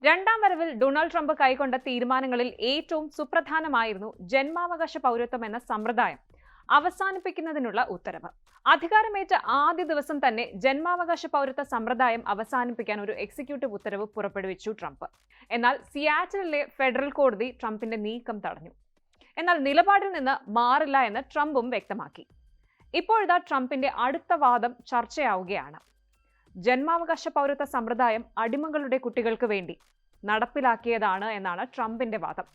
രണ്ടാം വരവിൽ Donald Trump കൈക്കൊണ്ട തീരുമാനങ്ങളിൽ ഏറ്റവും സുപ്രധാനമായിരുന്നു ജന്മാവകാശ പൗരത്വം എന്ന സമ്പ്രദായം അവസാനിപ്പിക്കുന്നതിനുള്ള ഉത്തരവ്. അധികാരമേറ്റ ആദ്യ ദിവസം തന്നെ ജന്മാവകാശ പൗരത്വ സമ്പ്രദായം അവസാനിപ്പിക്കാൻ ഒരു എക്സിക്യൂട്ടീവ് ഉത്തരവ് പുറപ്പെടുവിച്ചു ട്രംപ്. എന്നാൽ സിയാറ്റിലെ ഫെഡറൽ കോടതി ട്രംപിന്റെ നീക്കം തടഞ്ഞു. എന്നാൽ നിലപാടിൽ നിന്ന് മാറില്ല എന്ന് ട്രംപും വ്യക്തമാക്കി. ഇപ്പോഴിതാ ട്രംപിന്റെ അടുത്ത വാദം ചർച്ചയാവുകയാണ്. ജന്മാവകാശ പൗരത്വ സമ്പ്രദായം അടിമകളുടെ കുട്ടികൾക്ക് വേണ്ടി നടപ്പിലാക്കിയതാണ് എന്നാണ് ട്രംപിന്റെ വാദം.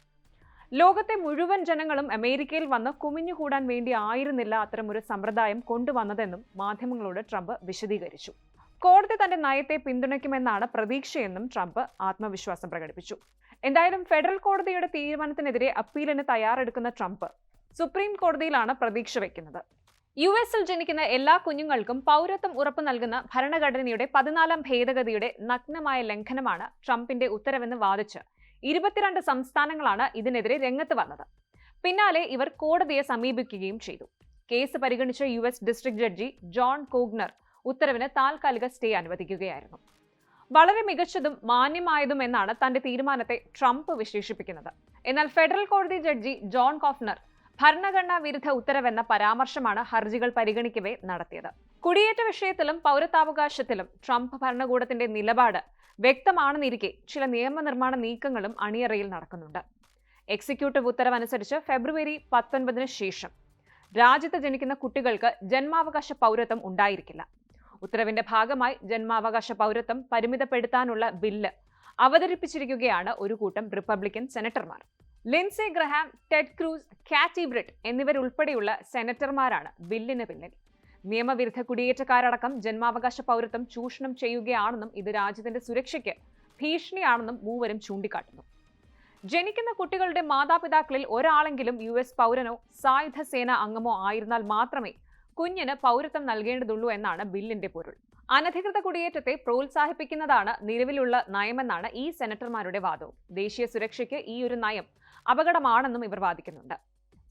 ലോകത്തെ മുഴുവൻ ജനങ്ങളും അമേരിക്കയിൽ വന്ന് കുമിഞ്ഞുകൂടാൻ വേണ്ടി ആയിരുന്നില്ല അത്തരമൊരു സമ്പ്രദായം കൊണ്ടുവന്നതെന്നും മാധ്യമങ്ങളോട് ട്രംപ് വിശദീകരിച്ചു. കോടതി തന്റെ നയത്തെ പിന്തുണയ്ക്കുമെന്നാണ് പ്രതീക്ഷയെന്നും ട്രംപ് ആത്മവിശ്വാസം പ്രകടിപ്പിച്ചു. എന്തായാലും ഫെഡറൽ കോടതിയുടെ തീരുമാനത്തിനെതിരെ അപ്പീലിന് തയ്യാറെടുക്കുന്ന ട്രംപ് സുപ്രീം കോടതിയിലാണ് പ്രതീക്ഷ വയ്ക്കുന്നത്. യുഎസിൽ ജനിക്കുന്ന എല്ലാ കുഞ്ഞുങ്ങൾക്കും പൗരത്വം ഉറപ്പു നൽകുന്ന ഭരണഘടനയുടെ 14ാം ഭേദഗതിയുടെ നഗ്നമായ ലംഘനമാണ് ട്രംപിന്റെ ഉത്തരവെന്ന് വാദിച്ച് 22 സംസ്ഥാനങ്ങളാണ് ഇതിനെതിരെ രംഗത്ത് വന്നത്. പിന്നാലെ ഇവർ കോടതിയെ സമീപിക്കുകയും ചെയ്തു. കേസ് പരിഗണിച്ച യുഎസ് ഡിസ്ട്രിക്ട് ജഡ്ജി ജോൺ കോഗ്നർ ഉത്തരവിന് താൽക്കാലിക സ്റ്റേ അനുവദിക്കുകയായിരുന്നു. വളരെ മികച്ചതും മാന്യമായതും എന്നാണ് തന്റെ തീരുമാനത്തെ ട്രംപ് വിശേഷിപ്പിക്കുന്നത്. എന്നാൽ ഫെഡറൽ കോടതി ജഡ്ജി ജോൺ കോഗ്നർ ഭരണഘടനാ വിരുദ്ധ ഉത്തരവെന്ന പരാമർശമാണ് ഹർജികൾ പരിഗണിക്കവേ നടത്തിയത്. കുടിയേറ്റ വിഷയത്തിലും പൗരത്വാവകാശത്തിലും ട്രംപ് ഭരണകൂടത്തിന്റെ നിലപാട് വ്യക്തമാണെന്നിരിക്കെ ചില നിയമനിർമ്മാണ നീക്കങ്ങളും അണിയറയിൽ നടക്കുന്നുണ്ട്. എക്സിക്യൂട്ടീവ് ഉത്തരവനുസരിച്ച് ഫെബ്രുവരി 19 ശേഷം രാജ്യത്ത് ജനിക്കുന്ന കുട്ടികൾക്ക് ജന്മാവകാശ പൗരത്വം ഉണ്ടായിരിക്കില്ല. ഉത്തരവിന്റെ ഭാഗമായി ജന്മാവകാശ പൗരത്വം പരിമിതപ്പെടുത്താനുള്ള ബില്ല് അവതരിപ്പിച്ചിരിക്കുകയാണ് ഒരു കൂട്ടം റിപ്പബ്ലിക്കൻ സെനറ്റർമാർ. Lindsey Graham, Ted Cruz, Katie Britt എന്നിവരുൾപ്പെടെയുള്ള സെനറ്റർമാരാണ് ബില്ലിന് പിന്നിൽ. നിയമവിരുദ്ധ കുടിയേറ്റക്കാരടക്കം ജന്മാവകാശ പൗരത്വം ചൂഷണം ചെയ്യുകയാണെന്നും ഇത് രാജ്യത്തിന്റെ സുരക്ഷയ്ക്ക് ഭീഷണിയാണെന്നും മൂവരും ചൂണ്ടിക്കാട്ടുന്നു. ജനിക്കുന്ന കുട്ടികളുടെ മാതാപിതാക്കളിൽ ഒരാളെങ്കിലും യുഎസ് പൗരനോ സായുധ സേന അംഗമോ ആയിരുന്നാൽ മാത്രമേ കുഞ്ഞിന് പൗരത്വം നൽകേണ്ടതുള്ളൂ എന്നാണ് ബില്ലിന്റെ പൊരുൾ. അനധികൃത കുടിയേറ്റത്തെ പ്രോത്സാഹിപ്പിക്കുന്നതാണ് നിലവിലുള്ള നയമെന്നാണ് ഈ സെനറ്റർമാരുടെ വാദവും. ദേശീയ സുരക്ഷയ്ക്ക് ഈ ഒരു നയം അപകടമാണെന്നും ഇവർ വാദിക്കുന്നുണ്ട്.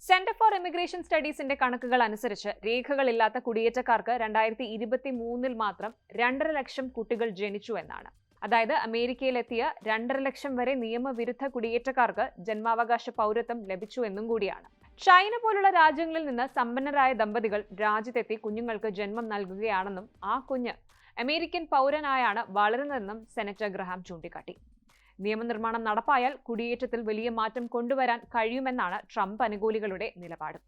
സെന്റർ ഫോർ ഇമിഗ്രേഷൻ സ്റ്റഡീസിന്റെ കണക്കുകൾ അനുസരിച്ച് രേഖകളില്ലാത്ത കുടിയേറ്റക്കാർക്ക് 2023 മാത്രം 2.5 ലക്ഷം കുട്ടികൾ ജനിച്ചു എന്നാണ്. അതായത് അമേരിക്കയിലെത്തിയ 2.5 ലക്ഷം വരെ നിയമവിരുദ്ധ കുടിയേറ്റക്കാർക്ക് ജന്മാവകാശ പൗരത്വം ലഭിച്ചു എന്നും കൂടിയാണ്. ചൈന പോലുള്ള രാജ്യങ്ങളിൽ നിന്ന് സമ്പന്നരായ ദമ്പതികൾ രാജ്യത്തെത്തി കുഞ്ഞുങ്ങൾക്ക് ജന്മം നൽകുകയാണെന്നും ആ കുഞ്ഞ് അമേരിക്കൻ പൗരനായാണ് വളരുന്നതെന്നും സെനറ്റർ ഗ്രഹാം ചൂണ്ടിക്കാട്ടി. നിയമനിർമ്മാണം നടപ്പായാൽ കുടിയേറ്റത്തിൽ വലിയ മാറ്റം കൊണ്ടുവരാൻ കഴിയുമെന്നാണ് ട്രംപ് അനുകൂലികളുടെ നിലപാട്.